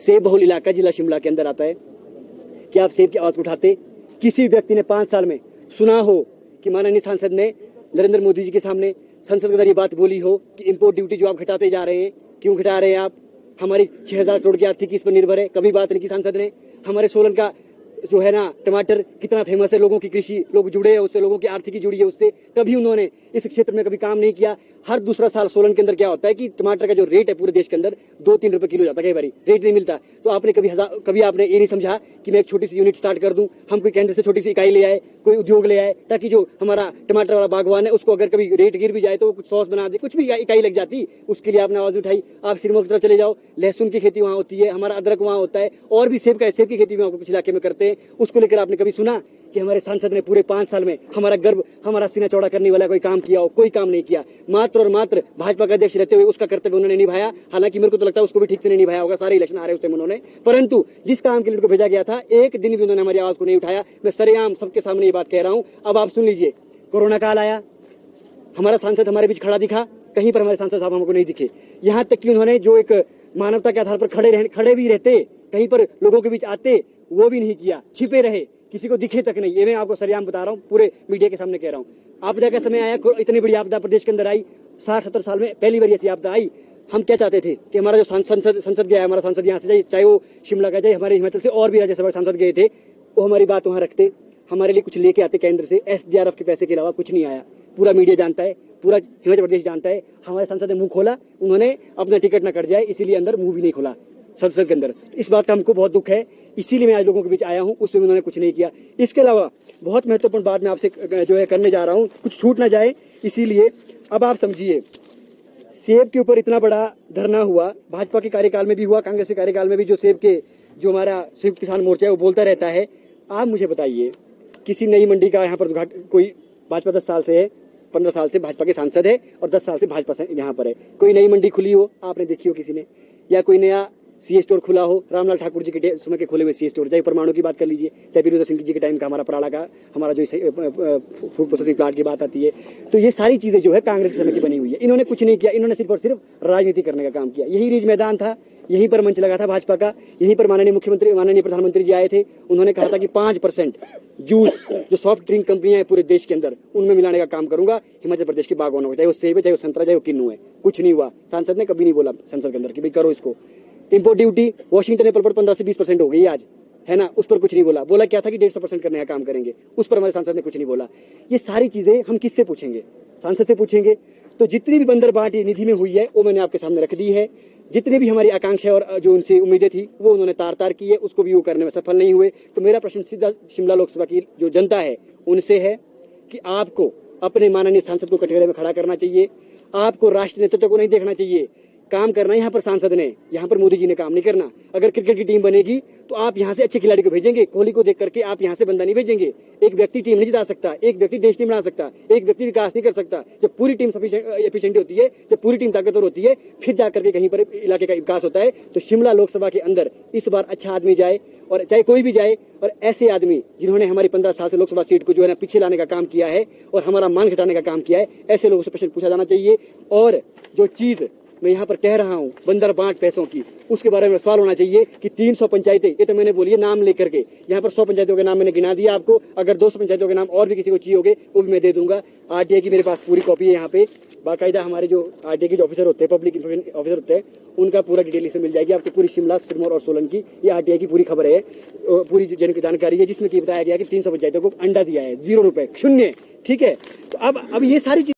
सेब बहुल इलाका जिला शिमला के अंदर आता है। क्या आप सेब की आवाज उठाते? किसी व्यक्ति ने 5 साल में सुना हो कि माननीय सांसद ने नरेंद्र मोदी जी के सामने संसद के अंदर ये बात बोली हो कि इंपोर्ट ड्यूटी जो आप घटाते जा रहे हैं, क्यों घटा रहे हैं आप? हमारी 6000 करोड़ की आर्थिक इस पर निर्भर है, कभी बात नहीं की सांसद ने। हमारे सोलन का जो है ना टमाटर कितना फेमस है, लोगों की कृषि, लोग जुड़े हैं उससे, लोगों की आर्थिकी जुड़ी है उससे, कभी उन्होंने इस क्षेत्र में कभी काम नहीं किया। हर दूसरा साल सोलन के अंदर क्या होता है कि टमाटर का जो रेट है पूरे देश के अंदर 2-3 रुपए किलो जाता है, कई बार रेट नहीं मिलता। तो आपने कभी आपने ये नहीं समझा कि मैं एक छोटी सी यूनिट स्टार्ट कर दूं, हम कोई केंद्र से छोटी सी इकाई ले आए, कोई उद्योग ले आए, ताकि जो हमारा टमाटर वाला बागवान है उसको अगर कभी रेट गिर भी जाए तो कुछ सॉस बना दे, कुछ भी इकाई लग जाती, उसके लिए आपने आवाज उठाई। आप सिरमौर की तरफ चले जाओ, लहसुन की खेती वहां होती है, हमारा अदरक वहां होता है, और भी सेब की खेती भी कुछ इलाके में करते हैं। उसको लेकर आपने कभी सुना कि हमारे सांसद ने पूरे 5 साल में हमारा गर्व, हमारा सीना चौड़ा करने वाला कोई काम किया हो? कोई काम नहीं किया। मात्र और मात्र भाजपा का अध्यक्ष रहते हुए उसका कर्तव्य उन्होंने निभाया। हालांकि मेरे को तो लगता है उसको भी ठीक से नहीं निभाया होगा, सारे इलेक्शन आ रहे उस टाइम उन्होंने, परंतु जिस काम के लिए उनको भेजा गया था एक दिन भी उन्होंने हमारी आवाज को नहीं उठाया। मैं सरेआम सबके सामने ये बात कह रहा हूं। अब आप सुन लीजिए, कोरोना काल आया, हमारा सांसद हमारे बीच खड़ा दिखा, कहीं पर हमारे सांसद साहब हमको नहीं दिखे। यहां तक कि उन्होंने जो एक मानवता के आधार पर खड़े भी रहते, कहीं पर लोगों के बीच आते, वो भी नहीं किया, छिपे रहे, किसी को दिखे तक नहीं। ये मैं आपको सरेआम बता रहा हूँ, पूरे मीडिया के सामने कह रहा हूँ। आपदा का समय आया, इतनी बड़ी आपदा प्रदेश के अंदर आई, 60-70 साल में पहली बार ऐसी आपदा आई। हम क्या चाहते थे कि हमारा जो संसद गया है, हमारा सांसद यहाँ से जाए, चाहे वो शिमला का जाए, हमारे हिमाचल से और भी राज्यसभा सांसद गए थे, वो हमारी बात वहां रखते, हमारे लिए कुछ लेके आते केंद्र से। SDRF के पैसे के अलावा कुछ नहीं आया। पूरा मीडिया जानता है, पूरा हिमाचल प्रदेश जानता है। हमारे सांसद ने मुंह खोला, उन्होंने अपना टिकट न कट जाए इसीलिए अंदर मुंह भी नहीं खोला संसद के अंदर। इस बात का हमको बहुत दुख है, इसीलिए मैं आज लोगों के बीच आया हूं। उसमें उन्होंने कुछ नहीं किया। इसके अलावा बहुत महत्वपूर्ण बात मैं आपसे जो है करने जा रहा हूं, कुछ छूट ना जाए इसीलिए। अब आप समझिए, सेब के ऊपर इतना बड़ा धरना हुआ, भाजपा के कार्यकाल में भी हुआ, कांग्रेस के कार्यकाल में भी, जो हमारा संयुक्त किसान मोर्चा है वो बोलता रहता है। आप मुझे बताइए, किसी नई मंडी का यहाँ पर उद्घाटन, कोई भाजपा 10 साल से है, 15 साल से भाजपा के सांसद है और 10 साल से भाजपा यहाँ पर है, कोई नई मंडी खुली हो आपने देखी हो किसी ने? या कोई नया सीए स्टोर खुला हो, रामलाल ठाकुर जी के समय के खोले हुए सीए स्टोर, चाहे परमाणु की बात कर लीजिए, चाहे वीरेंद्र सिंह जी के टाइम का हमारा पराड़ा का हमारा जो फूड प्रोसेसिंग प्लांट की बात आती है, तो ये सारी चीजें जो है कांग्रेस के समय की बनी हुई है। इन्होंने कुछ नहीं किया, इन्होंने सिर्फ और सिर्फ राजनीति करने का काम किया। यही रिज मैदान था, यहीं पर मंच लगा था भाजपा का, यहीं पर माननीय मुख्यमंत्री, माननीय प्रधानमंत्री जी आए थे। उन्होंने कहा था कि 5% जूस जो सॉफ्ट ड्रिंक कंपनियां हैं पूरे देश के अंदर, उनमें मिलाने का काम करूंगा हिमाचल प्रदेश के बागवानों को, चाहे वो सेब है, चाहे वो संतरा, चाहे वो किन्नू है। कुछ नहीं हुआ। सांसद ने कभी नहीं बोला संसद के अंदर कि भाई करो इसको। इंपोर्ट ड्यूटी वाशिंगटन एप्पल पर 15 से 20% हो गई आज, है ना, उस पर कुछ नहीं बोला। बोला क्या था कि 150% करने का काम करेंगे, उस पर हमारे सांसद ने कुछ नहीं बोला। ये सारी चीजें हम किससे पूछेंगे? सांसद से पूछेंगे। तो जितनी भी बंदरबाट निधि में हुई है वो मैंने आपके सामने रख दी है। जितनी भी हमारी आकांक्षा और जो उनसे उम्मीदें थी वो उन्होंने तार की है, उसको भी वो करने में सफल नहीं हुए। तो मेरा प्रश्न सीधा शिमला लोकसभा की जो जनता है उनसे है कि आपको अपने माननीय सांसद को कटघरे में खड़ा करना चाहिए। आपको राष्ट्रीय नेतृत्व को नहीं देखना चाहिए, काम करना यहाँ पर सांसद ने, यहाँ पर मोदी जी ने काम नहीं करना। अगर क्रिकेट की टीम बनेगी तो आप यहाँ से अच्छे खिलाड़ी को भेजेंगे, कोहली को देख करके आप यहाँ से बंदा नहीं भेजेंगे। एक व्यक्ति टीम नहीं जिता सकता, एक व्यक्ति देश नहीं बना सकता, एक व्यक्ति विकास नहीं कर सकता। जब पूरी टीम एफिशिएंट होती है, जब पूरी टीम ताकतवर होती है, फिर जाकर के कहीं पर इलाके का विकास होता है। तो शिमला लोकसभा के अंदर इस बार अच्छा आदमी जाए, और चाहे कोई भी जाए, और ऐसे आदमी जिन्होंने हमारी 15 साल से लोकसभा सीट को जो है ना पीछे लाने का काम किया है और हमारा मान घटाने का काम किया है, ऐसे लोगों से प्रश्न पूछा जाना चाहिए। और जो चीज मैं यहाँ पर कह रहा हूँ बंदर बांट पैसों की, उसके बारे में सवाल होना चाहिए कि 300 पंचायतें, ये तो मैंने बोली है नाम लेकर के, यहाँ पर 100 पंचायतों के नाम मैंने गिना दिया आपको। अगर 200 पंचायतों के नाम और भी किसी को चाहिए होंगे वो भी मैं दे दूंगा। RTI की मेरे पास पूरी कॉपी है, यहाँ पे बाकायदा हमारे जो RTI के जो ऑफिसर होते हैं, पब्लिक इंफॉर्मेशन ऑफिसर होते हैं, उनका पूरा डिटेल इसमें मिल जाएगी आपको। पूरी शिमला, सिरमौर और सोलन की ये RTI की पूरी खबर है, पूरी जानकारी है, जिसमें कि बताया गया कि 300 पंचायतों को अंडा दिया है, 0 रुपए, शून्य। ठीक है, तो अब ये सारी